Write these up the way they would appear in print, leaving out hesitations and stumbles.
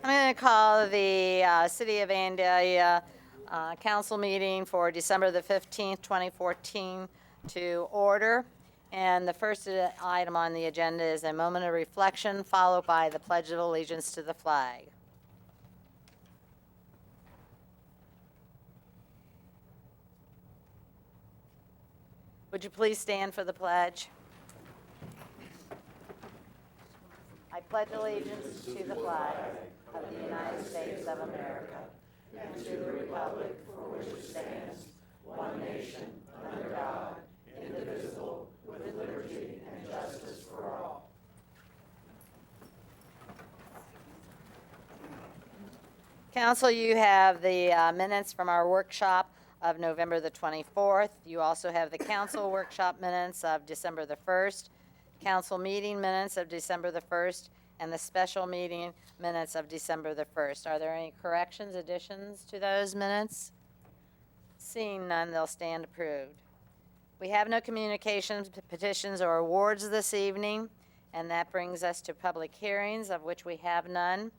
I'm going to call the City of Vandalia Council meeting for December the 15th, 2014 to order. And the first item on the agenda is a moment of reflection, followed by the Pledge of Allegiance to the flag. Would you please stand for the pledge? I pledge allegiance to the flag of the United States of America and to the republic for which it stands, one nation, under God, indivisible, with liberty and justice for all. Council, you have the minutes from our workshop of November the 24th. You also have the council workshop minutes of December the 1st, council meeting minutes of December the 1st, and the special meeting minutes of December the 1st. Are there any corrections, additions to those minutes? Seeing none, they'll stand approved. We have no communications, petitions, or awards this evening, and that brings us to public hearings, of which we have none.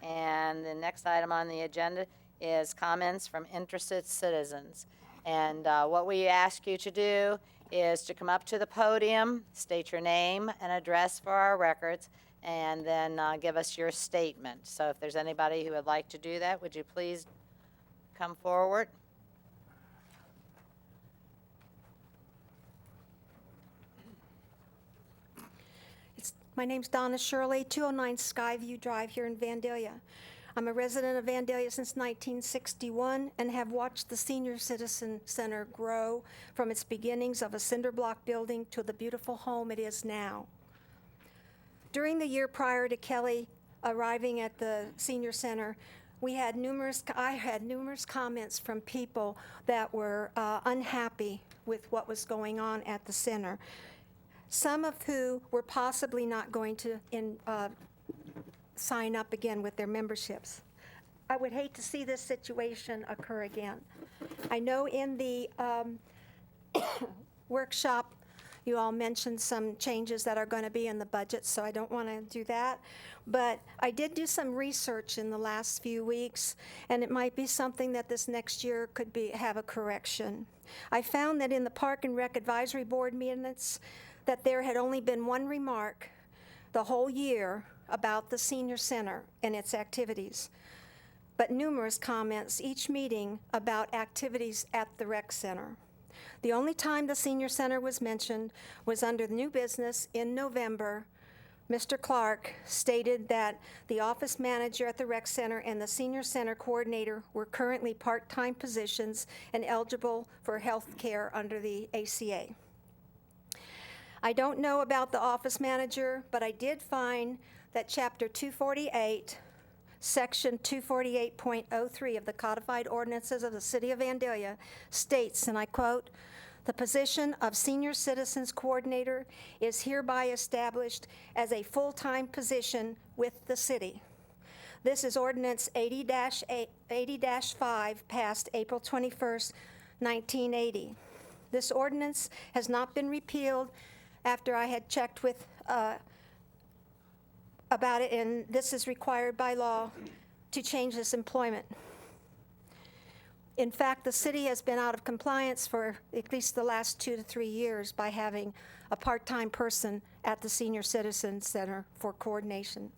And the next item on the agenda is comments from interested citizens. And what we ask you to do is to come up to the podium, state your name and address for our records, and then give us your statement. So if there's anybody who would like to do that, would you please come forward? My name's Donna Shirley, 209 Skyview Drive here in Vandalia. I'm a resident of Vandalia since 1961 and have watched the Senior Citizen Center grow from its beginnings of a cinder block building to the beautiful home it is now. During the year prior to Kelly arriving at the Senior Center, I had numerous comments from people that were unhappy with what was going on at the center. Some of who were possibly not going to sign up again with their memberships. I would hate to see this situation occur again. I know in the workshop, you all mentioned some changes that are going to be in the budget, so I don't want to do that. But I did do some research in the last few weeks, and it might be something that this next year could have a correction. I found that in the Park and Rec Advisory Board minutes that there had only been one remark the whole year about the Senior Center and its activities, but numerous comments each meeting about activities at the rec center. The only time the Senior Center was mentioned was under the new business in November Mr. Clark stated that the office manager at the rec center and the senior center coordinator were currently part-time positions and eligible for health care under the ACA. I don't know about the office manager, but I did find that Chapter 248, Section 248.03 of the Codified Ordinances of the City of Vandalia states, and I quote, "The position of Senior Citizens Coordinator is hereby established as a full-time position with the city." This is Ordinance 80-5, passed April 21st, 1980. This ordinance has not been repealed after I had checked with about it, and this is required by law to change this employment. In fact, the city has been out of compliance for at least the last 2 to 3 years by having a part-time person at the Senior Citizen Center for coordination.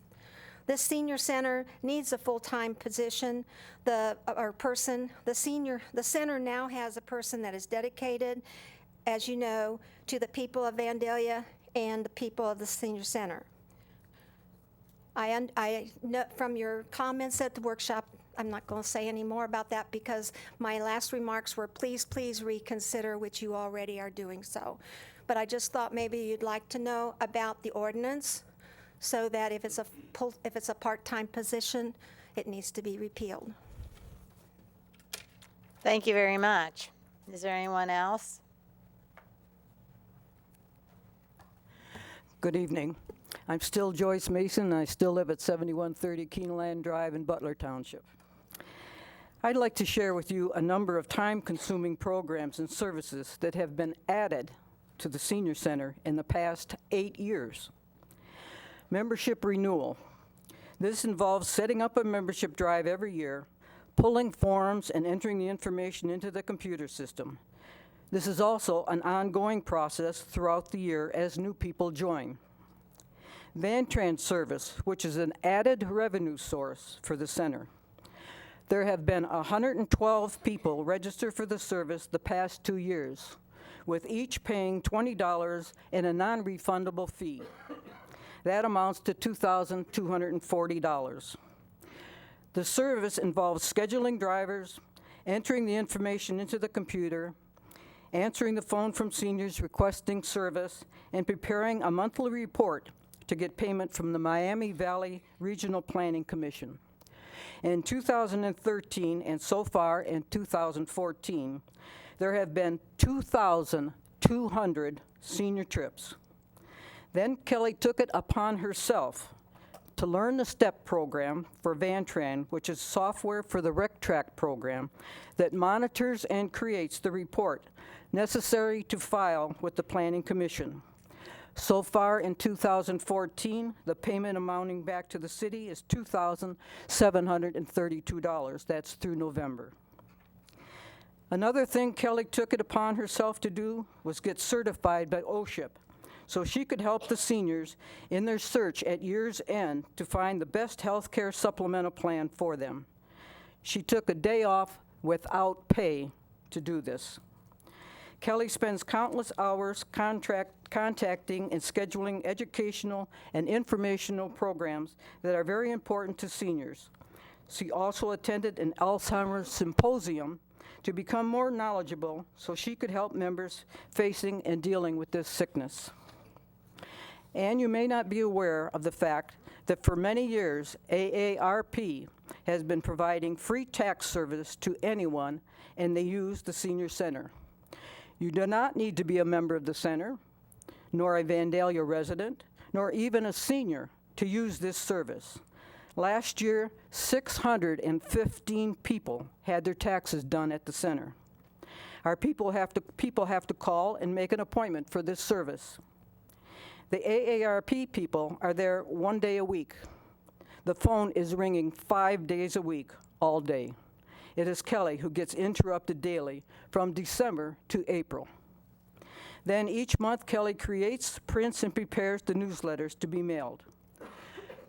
This senior center needs a full-time position, the center now has a person that is dedicated, as you know, to the people of Vandalia and the people of the senior center. I know from your comments at the workshop, I'm not going to say any more about that because my last remarks were please reconsider, which you already are doing so. But I just thought maybe you'd like to know about the ordinance so that if it's a part-time position, it needs to be repealed. Thank you very much. Is there anyone else? Good evening. I'm still Joyce Mason, and I still live at 7130 Keeneland Drive in Butler Township. I'd like to share with you a number of time-consuming programs and services that have been added to the Senior Center in the past 8 years. Membership renewal. This involves setting up a membership drive every year, pulling forms, and entering the information into the computer system. This is also an ongoing process throughout the year as new people join. Vantrans service, which is an added revenue source for the center. There have been 112 people register for the service the past 2 years, with each paying $20 and a non-refundable fee. That amounts to $2,240. The service involves scheduling drivers, entering the information into the computer, answering the phone from seniors requesting service, and preparing a monthly report to get payment from the Miami Valley Regional Planning Commission. In 2013 and so far in 2014, there have been 2,200 senior trips. Then Kelly took it upon herself to learn the STEP program for Vantran, which is software for the RecTrack program that monitors and creates the report necessary to file with the Planning Commission. So far in 2014, the payment amounting back to the city is $2,732. That's through November. Another thing Kelly took it upon herself to do was get certified by OSHIP so she could help the seniors in their search at year's end to find the best health care supplemental plan for them. She took a day off without pay to do this. Kelly spends countless hours contacting and scheduling educational and informational programs that are very important to seniors. She also attended an Alzheimer's symposium to become more knowledgeable so she could help members facing and dealing with this sickness. And you may not be aware of the fact that for many years, AARP has been providing free tax service to anyone, and they use the Senior Center. You do not need to be a member of the center, nor a Vandalia resident, nor even a senior to use this service. Last year, 615 people had their taxes done at the center. Our people have to call and make an appointment for this service. The AARP people are there 1 day a week. The phone is ringing 5 days a week, all day. It is Kelly who gets interrupted daily from December to April. Then each month, Kelly creates, prints, and prepares the newsletters to be mailed.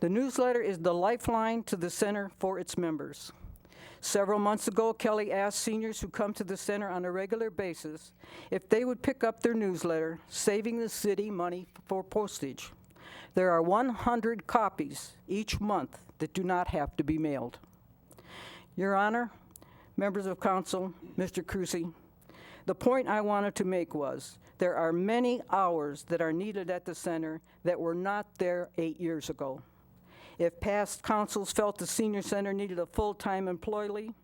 The newsletter is the lifeline to the center for its members. Several months ago, Kelly asked seniors who come to the center on a regular basis if they would pick up their newsletter, saving the city money for postage. There are 100 copies each month that do not have to be mailed. Your Honor, members of council, Mr. Cruzy, the point I wanted to make was there are many hours that are needed at the center that were not there 8 years ago. If past councils felt the senior center needed a full-time employee,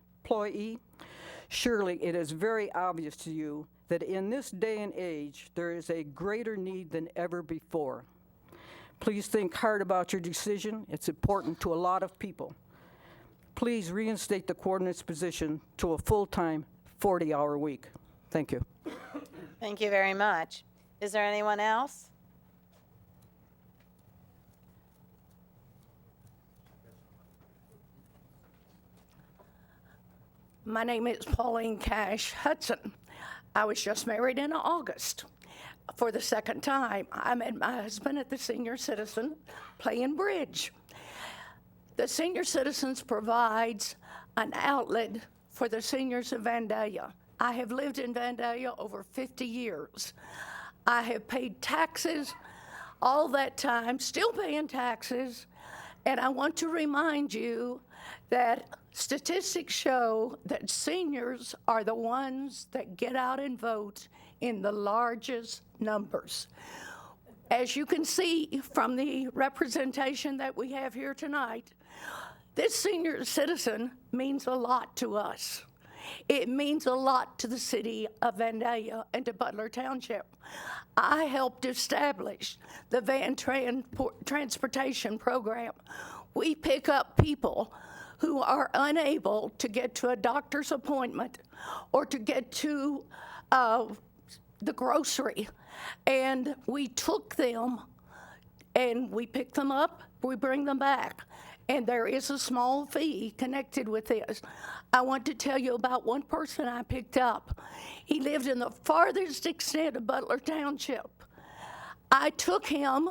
surely it is very obvious to you that in this day and age, there is a greater need than ever before. Please think hard about your decision. It's important to a lot of people. Please reinstate the coordinates position to a full-time 40-hour week. Thank you. Thank you very much. Is there anyone else? My name is Pauline Cash Hudson. I was just married in August. For the second time, I met my husband at the Senior Citizen playing bridge. The Senior Citizens provides an outlet for the seniors of Vandalia. I have lived in Vandalia over 50 years. I have paid taxes all that time, still paying taxes, and I want to remind you that statistics show that seniors are the ones that get out and vote in the largest numbers. As you can see from the representation that we have here tonight, this senior citizen means a lot to us. It means a lot to the city of Vandalia and to Butler Township. I helped establish the van transportation program. We pick up people who are unable to get to a doctor's appointment or to get to the grocery. And we took them and we pick them up, we bring them back. And there is a small fee connected with this. I want to tell you about one person I picked up. He lived in the farthest extent of Butler Township. I took him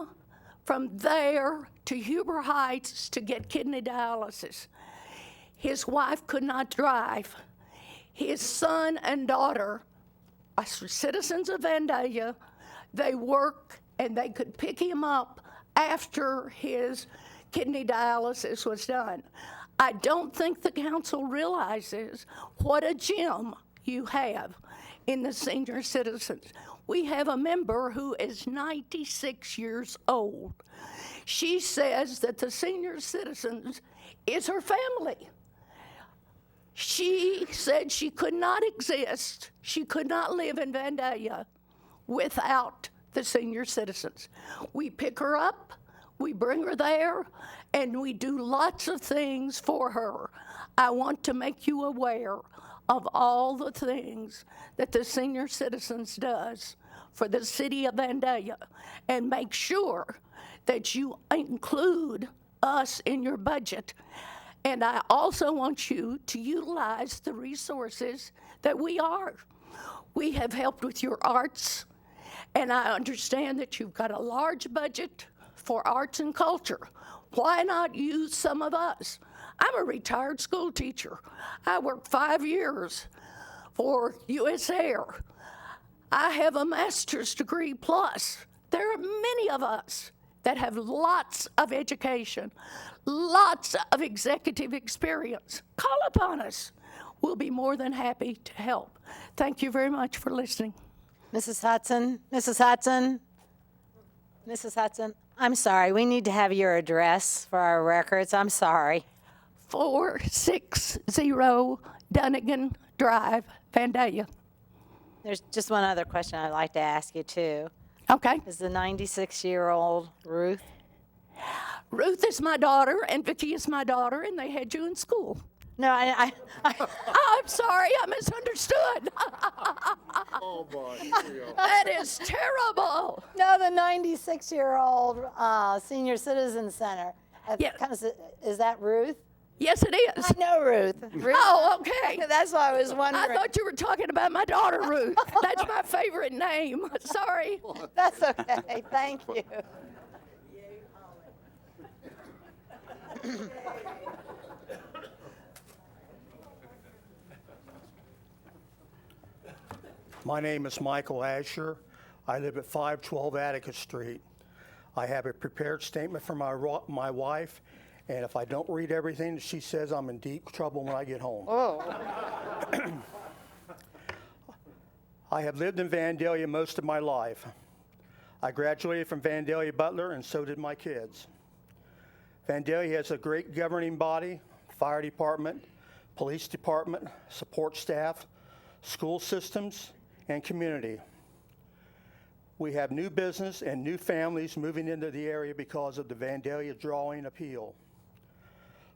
from there to Huber Heights to get kidney dialysis. His wife could not drive. His son and daughter are citizens of Vandalia. They work and they could pick him up after his kidney dialysis was done. I don't think the council realizes what a gem you have in the senior citizens. We have a member who is 96 years old. She says that the senior citizens is her family. She said she could not exist, she could not live in Vandalia without the senior citizens. We pick her up, we bring her there, and we do lots of things for her. I want to make you aware of all the things that the senior citizens does for the city of Vandalia, and make sure that you include us in your budget. And I also want you to utilize the resources that we are. We have helped with your arts, and I understand that you've got a large budget for arts and culture. Why not use some of us? I'm a retired school teacher. I worked 5 years for U.S. Air. I have a master's degree plus. There are many of us that have lots of education, lots of executive experience. Call upon us. We'll be more than happy to help. Thank you very much for listening. Mrs. Hudson, Mrs. Hudson, Mrs. Hudson, I'm sorry, we need to have your address for our records. I'm sorry. 460 Dunnigan Drive, Vandalia. There's just one other question I'd like to ask you, too. Okay. Is the 96-year-old Ruth? Ruth is my daughter, and Vicki is my daughter, and they had you in school. No, I Oh, I'm sorry, I misunderstood. Oh, boy. That is terrible. no, the 96-year-old Senior Citizen Center. Yeah. Is that Ruth? Yes, it is. I know Ruth. Ruth. Oh, okay. That's why I was wondering. I thought you were talking about my daughter, Ruth. That's my favorite name. Sorry. That's okay. Thank you. My name is Michael Asher. I live at 512 Atticus Street. I have a prepared statement from my wife, and if I don't read everything, she says I'm in deep trouble when I get home. Oh, I have lived in Vandalia most of my life. I graduated from Vandalia Butler, and so did my kids. Vandalia has a great governing body, fire department, police department, support staff, school systems, and community. We have new business and new families moving into the area because of the Vandalia Drawing Appeal.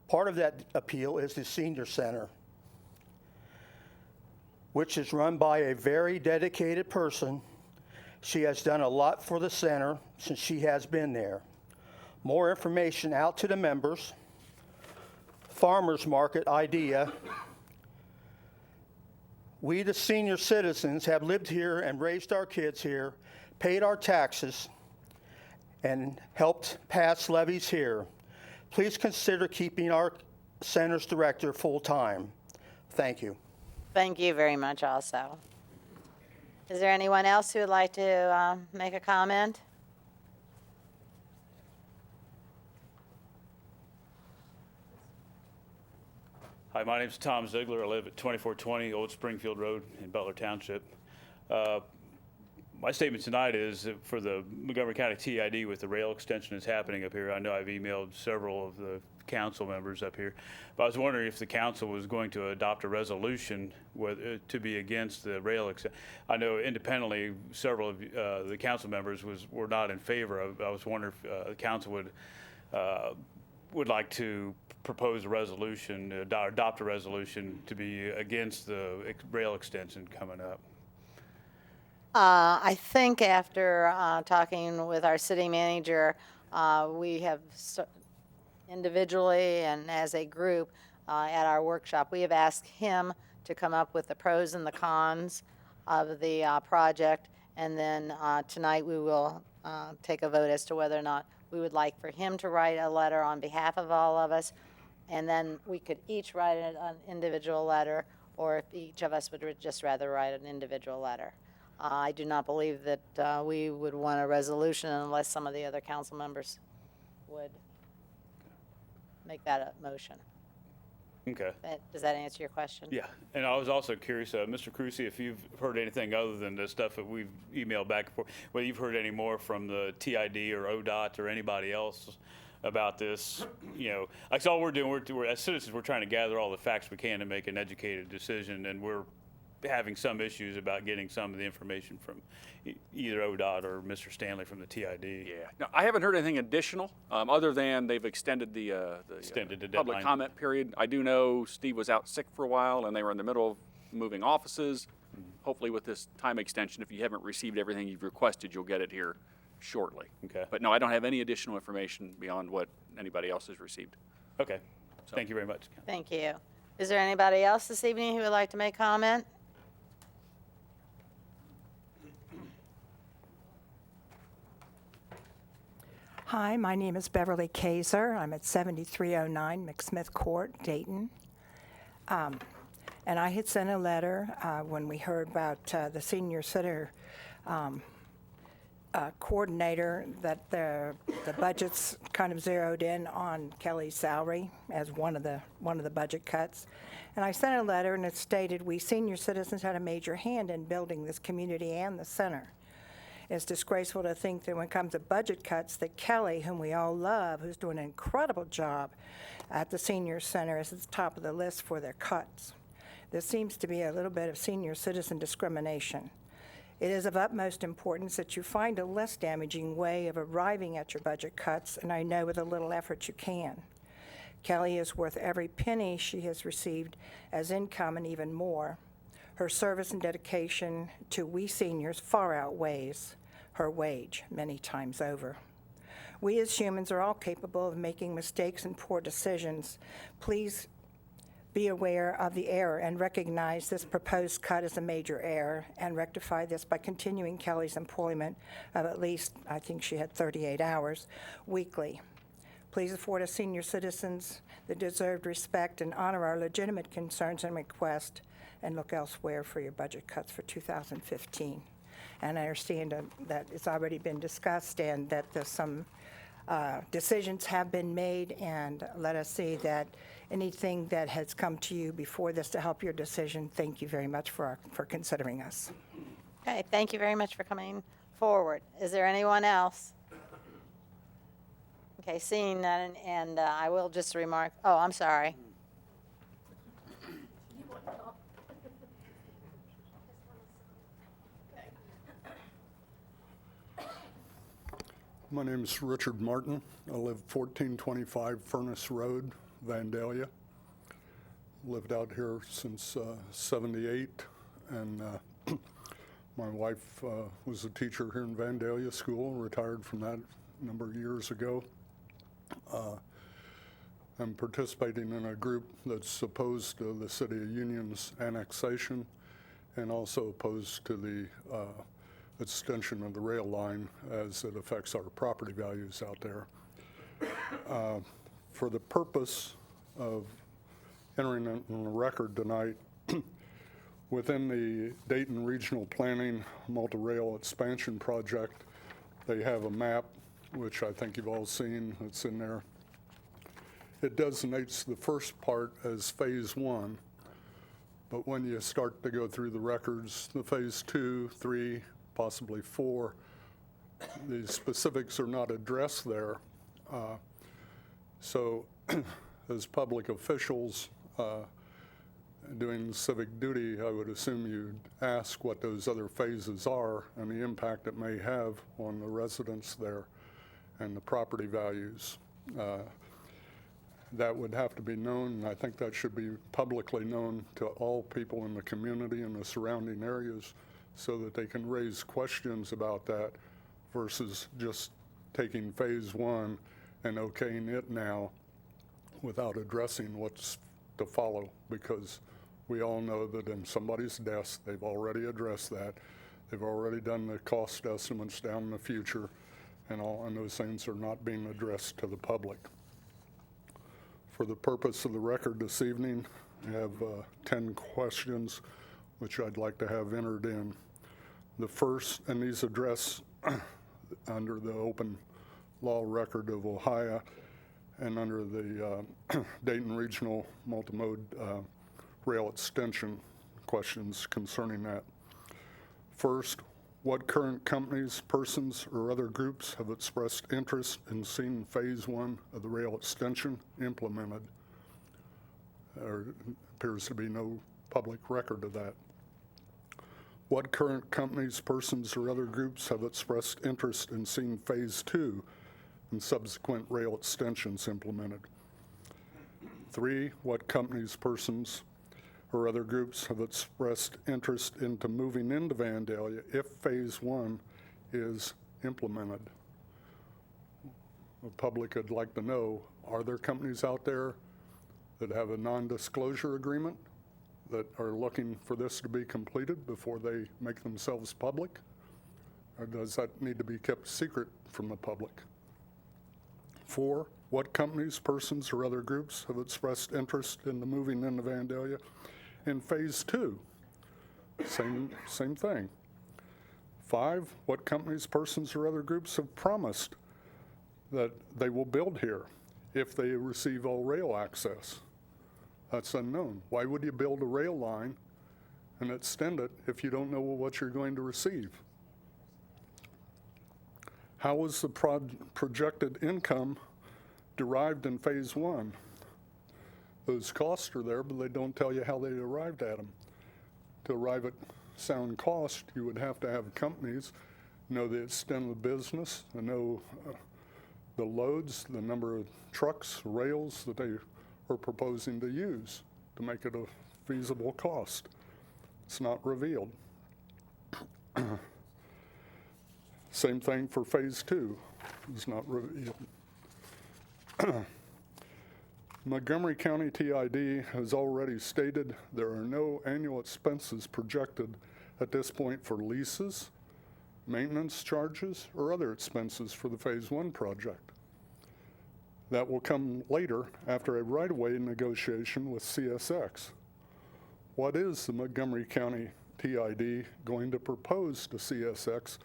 Part of that appeal is the Senior Center, which is run by a very dedicated person. She has done a lot for the center since she has been there. More information out to the members. Farmers market idea. We, the senior citizens, have lived here and raised our kids here, paid our taxes, and helped pass levies here. Please consider keeping our center's director full-time. Thank you. thank you very much also. Is there anyone else who would like to make a comment? Hi, my name's Tom Ziegler. I live at 2420 Old Springfield Road in Butler Township. My statement tonight is that for the Montgomery County TID with the rail extension that's happening up here. I know I've emailed several of the council members up here, but I was wondering if the council was going to adopt a resolution to be against the rail extension. I know independently several of the council members were not in favor of. I was wondering if the council would like to propose a resolution, adopt a resolution to be against the rail extension coming up. I think after talking with our city manager, we have individually and as a group at our workshop, we have asked him to come up with the pros and the cons of the project. And then tonight we will take a vote as to whether or not we would like for him to write a letter on behalf of all of us. And then we could each write an individual letter, or if each of us would just rather write an individual letter. I do not believe that we would want a resolution unless some of the other council members would make that a motion. Okay. Does that answer your question? Yeah, and I was also curious, Mr. Cruci, if you've heard anything other than the stuff that we've emailed back and forth, whether you've heard any more from the TID or ODOT or anybody else about this. You know, like all we're doing, we're as citizens, we're trying to gather all the facts we can to make an educated decision, and we're having some issues about getting some of the information from either ODOT or Mr. Stanley from the TID. Yeah. No, I haven't heard anything additional, other than they've extended the Extended the public deadline. comment period. I do know Steve was out sick for a while, and they were in the middle of moving offices. Hopefully with this time extension, if you haven't received everything you've requested, you'll get it here shortly. Okay. But no, I don't have any additional information beyond what anybody else has received. Okay. Thank you very much. Thank you. Is there anybody else this evening who would like to make comment? Hi, my name is Beverly Kaiser. I'm at 7309 McSmith Court, Dayton. And I had sent a letter when we heard about the senior center coordinator that the budget's kind of zeroed in on Kelly's salary as one of the budget cuts. And I sent a letter and it stated, we senior citizens had a major hand in building this community and the center. It's disgraceful to think that when it comes to budget cuts, that Kelly, whom we all love, who's doing an incredible job at the senior center, is at the top of the list for their cuts. There seems to be a little bit of senior citizen discrimination. It is of utmost importance that you find a less damaging way of arriving at your budget cuts, and I know with a little effort you can. Kelly is worth every penny she has received as income and even more. Her service and dedication to we seniors far outweighs her wage many times over. We as humans are all capable of making mistakes and poor decisions. Please be aware of the error and recognize this proposed cut as a major error and rectify this by continuing Kelly's employment of at least, I think she had 38 hours, weekly. Please afford us senior citizens the deserved respect and honor our legitimate concerns and requests, and look elsewhere for your budget cuts for 2015. And I understand that it's already been discussed and that there's some decisions have been made, and let us see that anything that has come to you before this to help your decision, thank you very much for considering us. Okay, thank you very much for coming forward. Is there anyone else? Okay, seeing none, and I will just remark, oh, I'm sorry. My name is Richard Martin. I live 1425 Furnace Road, Vandalia. Lived out here since 78, and my wife was a teacher here in Vandalia School, retired from that a number of years ago. I'm participating in a group that's opposed to the City of Union's annexation and also opposed to the extension of the rail line as it affects our property values out there. For the purpose of entering it in the record tonight, within the Dayton Regional Planning Multi-Rail Expansion Project, they have a map, which I think you've all seen. It's in there. It designates the first part as Phase 1, but when you start to go through the records, the Phase 2, 3, possibly 4, the specifics are not addressed there. So as public officials doing civic duty, I would assume you'd ask what those other phases are and the impact it may have on the residents there and the property values. That would have to be known, and I think that should be publicly known to all people in the community and the surrounding areas so that they can raise questions about that versus just taking Phase 1 and okaying it now without addressing what's to follow, because we all know that in somebody's desk, they've already addressed that. They've already done the cost estimates down in the future, and those things are not being addressed to the public. For the purpose of the record this evening, I have 10 questions which I'd like to have entered in. The first, and these address under the open law record of Ohio and under the Dayton Regional Multimode Rail Extension questions concerning that. First, what current companies, persons, or other groups have expressed interest in seeing Phase 1 of the rail extension implemented? There appears to be no public record of that. What current companies, persons, or other groups have expressed interest in seeing Phase 2 and subsequent rail extensions implemented? 3, what companies, persons, or other groups have expressed interest into moving into Vandalia if Phase 1 is implemented? The public would like to know, are there companies out there that have a non-disclosure agreement that are looking for this to be completed before they make themselves public? Or does that need to be kept secret from the public? 4, what companies, persons, or other groups have expressed interest in the moving into Vandalia in Phase 2? Same thing. 5, what companies, persons, or other groups have promised that they will build here if they receive all rail access? That's unknown. Why would you build a rail line and extend it if you don't know what you're going to receive? How is the projected income derived in Phase 1? Those costs are there, but they don't tell you how they arrived at them. To arrive at sound cost, you would have to have companies know the extent of the business, and know the loads, the number of trucks, rails that they are proposing to use to make it a feasible cost. It's not revealed. Same thing for Phase 2. It's not revealed. Montgomery County TID has already stated there are no annual expenses projected at this point for leases, maintenance charges, or other expenses for the Phase 1 project. That will come later after a right-of-way negotiation with CSX. What is the Montgomery County TID going to propose to CSX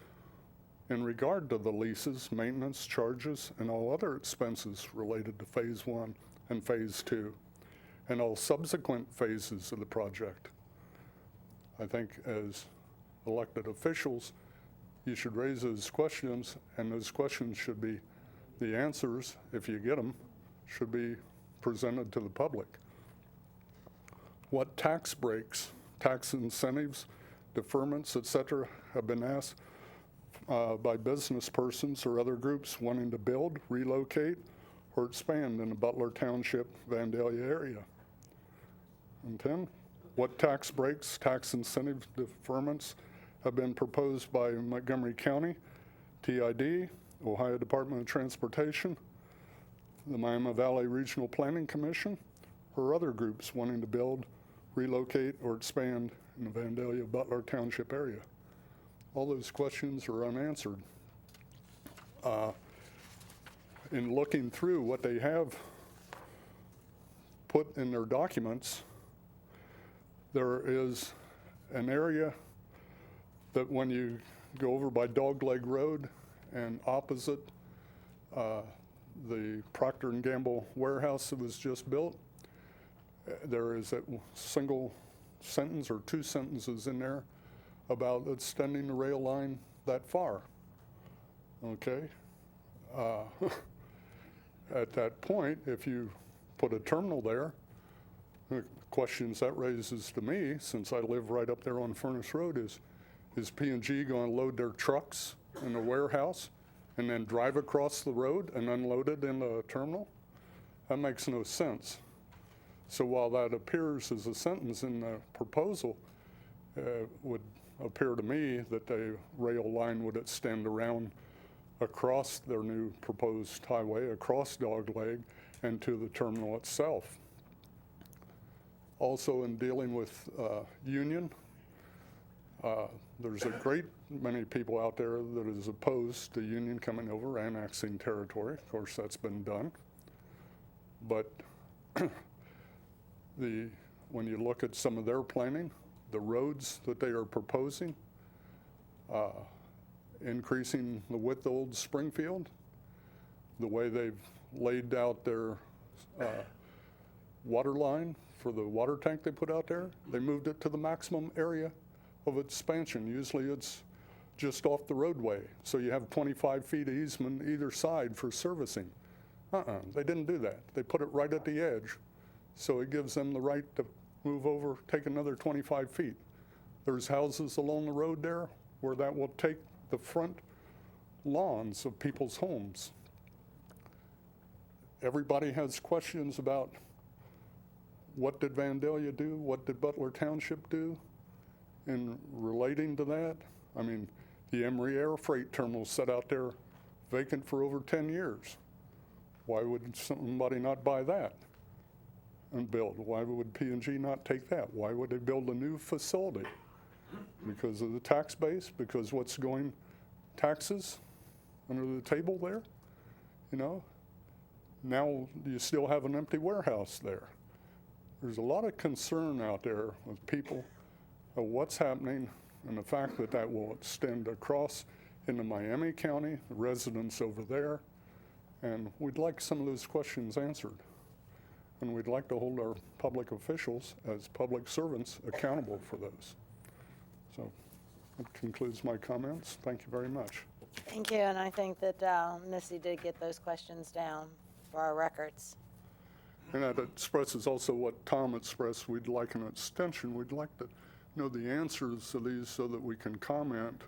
in regard to the leases, maintenance, charges, and all other expenses related to Phase 1 and Phase 2, and all subsequent phases of the project. I think as elected officials, you should raise those questions, and those questions should be, the answers, if you get them, should be presented to the public. What tax breaks, tax incentives, deferments, et cetera, have been asked by business persons or other groups wanting to build, relocate, or expand in the Butler Township, Vandalia area? And 10, what tax breaks, tax incentive deferments have been proposed by Montgomery County, TID, Ohio Department of Transportation, the Miami Valley Regional Planning Commission, or other groups wanting to build, relocate, or expand in the Vandalia Butler Township area? All those questions are unanswered. In looking through what they have put in their documents, there is an area that when you go over by Dogleg Road and opposite the Procter & Gamble warehouse that was just built, there is a single sentence or two sentences in there about extending the rail line that far. Okay? At that point, if you put a terminal there, the questions that raises to me, since I live right up there on Furnace Road, is P&G going to load their trucks in the warehouse and then drive across the road and unload it in the terminal? That makes no sense. So while that appears as a sentence in the proposal, would appear to me that the rail line would extend around across their new proposed highway, across Dogleg, and to the terminal itself. Also, in dealing with Union, there's a great many people out there that is opposed to Union coming over, annexing territory. Of course, that's been done. But when you look at some of their planning, the roads that they are proposing, increasing the width of Old Springfield, the way they've laid out their water line for the water tank they put out there, they moved it to the maximum area of expansion. Usually it's just off the roadway, so you have 25 feet of easement either side for servicing. They didn't do that. They put it right at the edge, so it gives them the right to move over, take another 25 feet. There's houses along the road there where that will take the front lawns of people's homes. Everybody has questions about what did Vandalia do? What did Butler Township do in relating to that? I mean, the Emory Air Freight Terminal sat out there vacant for over 10 years. Why would somebody not buy that and build? Why would P&G not take that? Why would they build a new facility? Because of the tax base? Because what's going taxes under the table there? You know? Now you still have an empty warehouse there. There's a lot of concern out there with people of what's happening and the fact that that will extend across into Miami County, the residents over there, and we'd like some of those questions answered. And we'd like to hold our public officials as public servants accountable for those. So that concludes my comments. Thank you very much. Thank you, and I think that Missy did get those questions down for our records. And that expresses also what Tom expressed. We'd like an extension. We'd like to know the answers to these so that we can comment